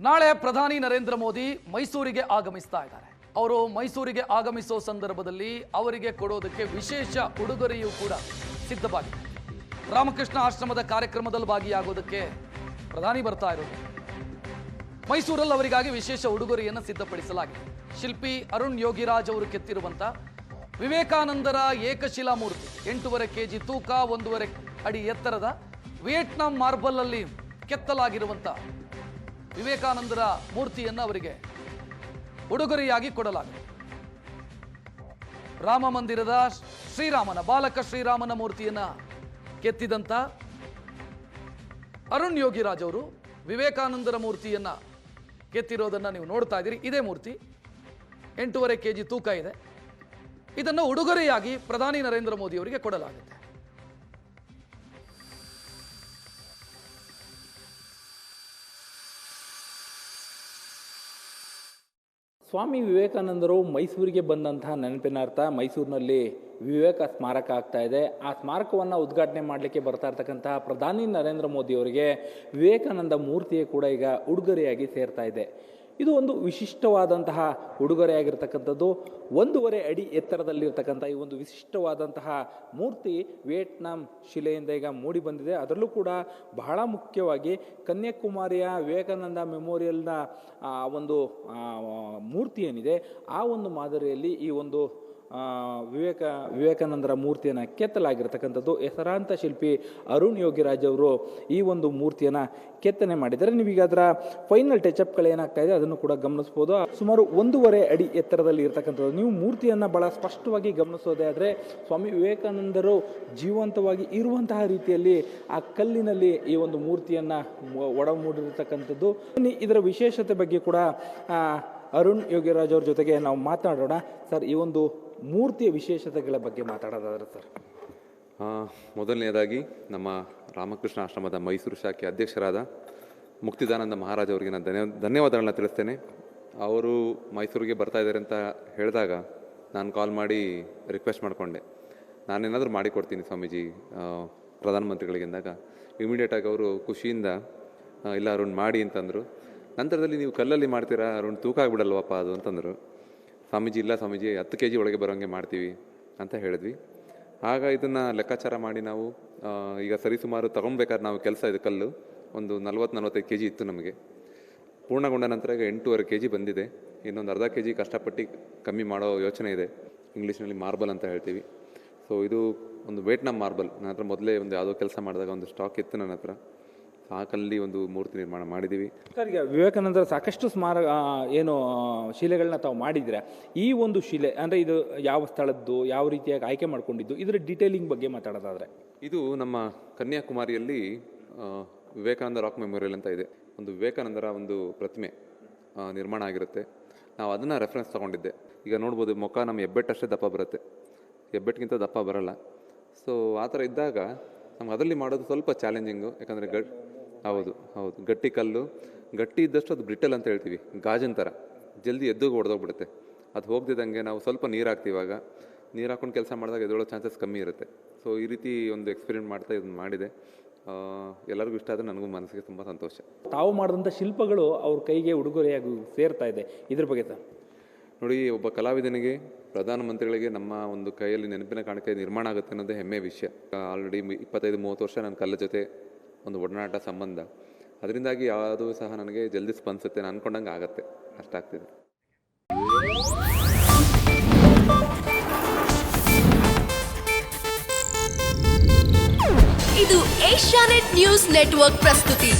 ನಾಳೆ ಪ್ರಧಾನಿ ನರೇಂದ್ರ ಮೋದಿ ಮೈಸೂರಿಗೆ ಆಗಮಿಸ್ತಾ ಇದ್ದಾರೆ. ಅವರು ಮೈಸೂರಿಗೆ ಆಗಮಿಸೋ ಸಂದರ್ಭದಲ್ಲಿ ಅವರಿಗೆ ಕೊಡೋದಕ್ಕೆ ವಿಶೇಷ ಉಡುಗೊರೆಯೂ ಕೂಡ ಸಿದ್ಧವಾಗಿದೆ. ರಾಮಕೃಷ್ಣ ಆಶ್ರಮದ ಕಾರ್ಯಕ್ರಮದಲ್ಲಿ ಭಾಗಿಯಾಗೋದಕ್ಕೆ ಪ್ರಧಾನಿ ಬರ್ತಾ ಇರೋದು. ಮೈಸೂರಲ್ಲಿ ಅವರಿಗಾಗಿ ವಿಶೇಷ ಉಡುಗೊರೆಯನ್ನು ಸಿದ್ಧಪಡಿಸಲಾಗಿದೆ. ಶಿಲ್ಪಿ ಅರುಣ್ ಯೋಗಿರಾಜ್ ಅವರು ಕೆತ್ತಿರುವಂಥ ವಿವೇಕಾನಂದರ ಏಕಶಿಲಾ ಮೂರ್ತಿ 8.5 kg ತೂಕ 1.5 ಅಡಿ ಎತ್ತರದ ವಿಯೆಟ್ನಾಂ ಮಾರ್ಬಲ್ ಅಲ್ಲಿ ಕೆತ್ತಲಾಗಿರುವಂಥ ವಿವೇಕಾನಂದರ ಮೂರ್ತಿಯನ್ನು ಅವರಿಗೆ ಉಡುಗೊರೆಯಾಗಿ ಕೊಡಲಾಗಿದೆ. ರಾಮ ಮಂದಿರದ ಬಾಲಕ ಶ್ರೀರಾಮನ ಮೂರ್ತಿಯನ್ನ ಕೆತ್ತಿದಂತ ಅರುಣ್ ಯೋಗಿರಾಜ್ ಅವರು ವಿವೇಕಾನಂದರ ಮೂರ್ತಿಯನ್ನ ಕೆತ್ತಿರೋದನ್ನ ನೀವು ನೋಡ್ತಾ ಇದ್ದೀರಿ. ಇದೇ ಮೂರ್ತಿ 8.5 kg ತೂಕ ಇದೆ. ಇದನ್ನು ಉಡುಗೊರೆಯಾಗಿ ಪ್ರಧಾನಿ ನರೇಂದ್ರ ಮೋದಿ ಅವರಿಗೆ ಕೊಡಲಾಗುತ್ತೆ. ಸ್ವಾಮಿ ವಿವೇಕಾನಂದರು ಮೈಸೂರಿಗೆ ಬಂದಂತಹ ನೆನಪಿನಾರ್ಥ ಮೈಸೂರಿನಲ್ಲಿ ವಿವೇಕ ಸ್ಮಾರಕ ಆಗ್ತಾ ಇದೆ. ಆ ಸ್ಮಾರಕವನ್ನು ಉದ್ಘಾಟನೆ ಮಾಡಲಿಕ್ಕೆ ಬರ್ತಾ ಇರ್ತಕ್ಕಂತಹ ಪ್ರಧಾನಿ ನರೇಂದ್ರ ಮೋದಿ ಅವರಿಗೆ ವಿವೇಕಾನಂದ ಮೂರ್ತಿಯೇ ಕೂಡ ಈಗ ಉಡುಗೊರೆಯಾಗಿ ಸೇರ್ತಾ ಇದೆ. ಇದು ಒಂದು ವಿಶಿಷ್ಟವಾದಂತಹ ಉಡುಗೊರೆಯಾಗಿರ್ತಕ್ಕಂಥದ್ದು. 1.5 ಅಡಿ ಎತ್ತರದಲ್ಲಿರ್ತಕ್ಕಂಥ ಈ ಒಂದು ವಿಶಿಷ್ಟವಾದಂತಹ ಮೂರ್ತಿ ವಿಯೆಟ್ನಾಂ ಶಿಲೆಯಿಂದ ಈಗ ಮೂಡಿ ಬಂದಿದೆ. ಅದರಲ್ಲೂ ಕೂಡ ಬಹಳ ಮುಖ್ಯವಾಗಿ ಕನ್ಯಾಕುಮಾರಿಯ ವಿವೇಕಾನಂದ ಮೆಮೋರಿಯಲ್ನ ಒಂದು ಮೂರ್ತಿ ಏನಿದೆ ಆ ಒಂದು ಮಾದರಿಯಲ್ಲಿ ಈ ಒಂದು ವಿವೇಕಾನಂದರ ಮೂರ್ತಿಯನ್ನು ಕೆತ್ತಲಾಗಿರ್ತಕ್ಕಂಥದ್ದು. ಹೆಸರಾಂತ ಶಿಲ್ಪಿ ಅರುಣ್ ಯೋಗಿರಾಜ್ ಅವರು ಈ ಒಂದು ಮೂರ್ತಿಯನ್ನು ಕೆತ್ತನೆ ಮಾಡಿದ್ದಾರೆ. ನೀವೀಗ ಅದರ ಫೈನಲ್ ಟಚ್ಅಪ್ಗಳೇನಾಗ್ತಾ ಇದೆ ಅದನ್ನು ಕೂಡ ಗಮನಿಸ್ಬೋದು. ಸುಮಾರು 1.5 ಅಡಿ ಎತ್ತರದಲ್ಲಿ ಇರ್ತಕ್ಕಂಥದ್ದು. ನೀವು ಮೂರ್ತಿಯನ್ನು ಬಹಳ ಸ್ಪಷ್ಟವಾಗಿ ಗಮನಿಸೋದೇ ಆದರೆ ಸ್ವಾಮಿ ವಿವೇಕಾನಂದರು ಜೀವಂತವಾಗಿ ಇರುವಂತಹ ರೀತಿಯಲ್ಲಿ ಆ ಕಲ್ಲಿನಲ್ಲಿ ಈ ಒಂದು ಮೂರ್ತಿಯನ್ನು ಒಡಮೂಡಿರ್ತಕ್ಕಂಥದ್ದು. ಇದರ ವಿಶೇಷತೆ ಬಗ್ಗೆ ಕೂಡ ಅರುಣ್ ಯೋಗಿರಾಜ್ ಅವ್ರ ಜೊತೆಗೆ ನಾವು ಮಾತನಾಡೋಣ. ಸರ್, ಈ ಒಂದು ಮೂರ್ತಿಯ ವಿಶೇಷತೆಗಳ ಬಗ್ಗೆ ಮಾತಾಡೋದಾದ್ರೆ ಸರ್. ಮೊದಲನೇದಾಗಿ ನಮ್ಮ ರಾಮಕೃಷ್ಣ ಆಶ್ರಮದ ಮೈಸೂರು ಶಾಖೆ ಅಧ್ಯಕ್ಷರಾದ ಮುಕ್ತಿದಾನಂದ ಮಹಾರಾಜ್ ಅವರಿಗೆ ನಾನು ಧನ್ಯವಾದಗಳನ್ನ ತಿಳಿಸ್ತೇನೆ. ಅವರು ಮೈಸೂರಿಗೆ ಬರ್ತಾ ಇದ್ದಾರೆ ಅಂತ ಹೇಳಿದಾಗ ನಾನು ಕಾಲ್ ಮಾಡಿ ರಿಕ್ವೆಸ್ಟ್ ಮಾಡಿಕೊಂಡೆ, ನಾನೇನಾದರೂ ಮಾಡಿಕೊಡ್ತೀನಿ ಸ್ವಾಮೀಜಿ ಪ್ರಧಾನಮಂತ್ರಿಗಳಿಗೆ ಅಂದಾಗ ಇಮಿಡಿಯೇಟಾಗಿ ಅವರು ಖುಷಿಯಿಂದ ಇಲ್ಲ ಅರುಣ್ ಮಾಡಿ ಅಂತಂದರು. ನಂತರದಲ್ಲಿ ನೀವು ಕಲ್ಲಲ್ಲಿ ಮಾಡ್ತೀರಾ ಅರುಣ್, ತೂಕ ಆಗಿಬಿಡಲ್ವಪ್ಪ ಅದು ಅಂತಂದರು. ಸ್ವಾಮೀಜಿ ಇಲ್ಲ ಸ್ವಾಮೀಜಿ 10 kg ಒಳಗೆ ಬರೋಂಗೆ ಮಾಡ್ತೀವಿ ಅಂತ ಹೇಳಿದ್ವಿ. ಆಗ ಇದನ್ನು ಲೆಕ್ಕಾಚಾರ ಮಾಡಿ ನಾವು ಈಗ ಸರಿಸುಮಾರು ತೊಗೊಳ್ಬೇಕಾದ್ರೆ ನಾವು ಕೆಲಸ ಇದು ಕಲ್ಲು ಒಂದು 40-45 kg ಇತ್ತು. ನಮಗೆ ಪೂರ್ಣಗೊಂಡ ನಂತರ ಈಗ 8.5 kg ಬಂದಿದೆ. ಇನ್ನೊಂದು ಅರ್ಧ kg ಕಷ್ಟಪಟ್ಟು ಕಮ್ಮಿ ಮಾಡೋ ಯೋಚನೆ ಇದೆ. ಇಂಗ್ಲೀಷ್ನಲ್ಲಿ ಮಾರ್ಬಲ್ ಅಂತ ಹೇಳ್ತೀವಿ. ಸೊ ಇದು ಒಂದು ವಿಯೆಟ್ನಾಂ ಮಾರ್ಬಲ್. ನನ್ನ ಹತ್ರ ಮೊದಲೇ ಒಂದು ಯಾವುದೋ ಕೆಲಸ ಮಾಡಿದಾಗ ಒಂದು ಸ್ಟಾಕ್ ಇತ್ತು ನನ್ನ ಹತ್ರ. ಆ ಕಲ್ಲಿ ಒಂದು ಮೂರ್ತಿ ನಿರ್ಮಾಣ ಮಾಡಿದ್ದೀವಿ. ಸರ್, ಈಗ ವಿವೇಕಾನಂದರ ಸಾಕಷ್ಟು ಏನು ಶಿಲೆಗಳನ್ನ ತಾವು ಮಾಡಿದ್ರೆ, ಈ ಒಂದು ಶಿಲೆ ಅಂದರೆ ಇದು ಯಾವ ಸ್ಥಳದ್ದು, ಯಾವ ರೀತಿಯಾಗಿ ಆಯ್ಕೆ ಮಾಡ್ಕೊಂಡಿದ್ದು, ಇದರ ಡೀಟೇಲಿಂಗ್ ಬಗ್ಗೆ ಮಾತಾಡೋದಾದರೆ ಇದು ನಮ್ಮ ಕನ್ಯಾಕುಮಾರಿಯಲ್ಲಿ ವಿವೇಕಾನಂದ ರಾಕ್ ಮೆಮೋರಿಯಲ್ ಅಂತ ಇದೆ. ಒಂದು ವಿವೇಕಾನಂದರ ಒಂದು ಪ್ರತಿಮೆ ನಿರ್ಮಾಣ ಆಗಿರುತ್ತೆ. ನಾವು ಅದನ್ನು ರೆಫರೆನ್ಸ್ ತೊಗೊಂಡಿದ್ದೆ. ಈಗ ನೋಡ್ಬೋದು ಮುಖ ನಮ್ಮ ಹೆಬ್ಬೆಟ್ಟಷ್ಟೇ ದಪ್ಪ ಬರುತ್ತೆ, ಹೆಬ್ಬೆಟ್ಟಿಗಿಂತ ದಪ್ಪ ಬರಲ್ಲ. ಸೊ ಆ ಥರ ಇದ್ದಾಗ ನಮ್ಗೆ ಅದರಲ್ಲಿ ಮಾಡೋದು ಸ್ವಲ್ಪ ಚಾಲೆಂಜಿಂಗು. ಯಾಕಂದರೆ ಹೌದು ಗಟ್ಟಿ ಕಲ್ಲು, ಗಟ್ಟಿ ಇದ್ದಷ್ಟು ಅದು ಬ್ರಿಟಲ್ ಅಂತ ಹೇಳ್ತೀವಿ, ಗಾಜಿನ ಥರ ಜಲ್ದಿ ಎದ್ದುಗೆ ಹೊಡೆದೋಗ್ಬಿಡುತ್ತೆ. ಅದು ಹೋಗ್ದಿದ್ದಂಗೆ ನಾವು ಸ್ವಲ್ಪ ನೀರು ಹಾಕ್ತೀವಿ. ಇವಾಗ ನೀರು ಹಾಕೊಂಡು ಕೆಲಸ ಮಾಡಿದಾಗ ಎದ್ದೊಳ್ಳೋ ಚಾನ್ಸಸ್ ಕಮ್ಮಿ ಇರುತ್ತೆ. ಸೊ ಈ ರೀತಿ ಒಂದು ಎಕ್ಸ್ಪೆರಿಮೆಂಟ್ ಮಾಡ್ತಾ ಇದನ್ನು ಮಾಡಿದೆ. ಎಲ್ಲರಿಗೂ ಇಷ್ಟ ಆದರೆ ನನಗೂ ಮನಸ್ಸಿಗೆ ತುಂಬ ಸಂತೋಷ. ತಾವು ಮಾಡಿದಂಥ ಶಿಲ್ಪಗಳು ಅವ್ರ ಕೈಗೆ ಉಡುಗೊರೆಯಾಗಿ ಸೇರ್ತಾ ಇದೆ, ಇದ್ರ ಬಗ್ಗೆ ಸರ್? ನೋಡಿ, ಒಬ್ಬ ಕಲಾವಿದನಿಗೆ ಪ್ರಧಾನಮಂತ್ರಿಗಳಿಗೆ ನಮ್ಮ ಒಂದು ಕೈಯಲ್ಲಿ ನೆನಪಿನ ಕಾಣಿಕೆ ನಿರ್ಮಾಣ ಆಗುತ್ತೆ ಅನ್ನೋದೇ ಹೆಮ್ಮೆ ವಿಷಯ. ಆಲ್ರೆಡಿ 25-30 ವರ್ಷ ನನ್ನ ಕಲ್ಲ ಜೊತೆ ಒಂದು ಒಡನಾಟ ಸಂಬಂಧ. ಅದರಿಂದಾಗಿ ಯಾವುದೂ ಸಹ ನನಗೆ ಜಲ್ದಿ ಸ್ಪಂದಿಸುತ್ತೆ, ನಾನು ಅನ್ಕೊಂಡಂಗೆ ಆಗುತ್ತೆ, ಅಷ್ಟಾಗ್ತಿದೆ. ಇದು ಏಷ್ಯಾನೆಟ್ ನ್ಯೂಸ್ ನೆಟ್ವರ್ಕ್ ಪ್ರಸ್ತುತಿ.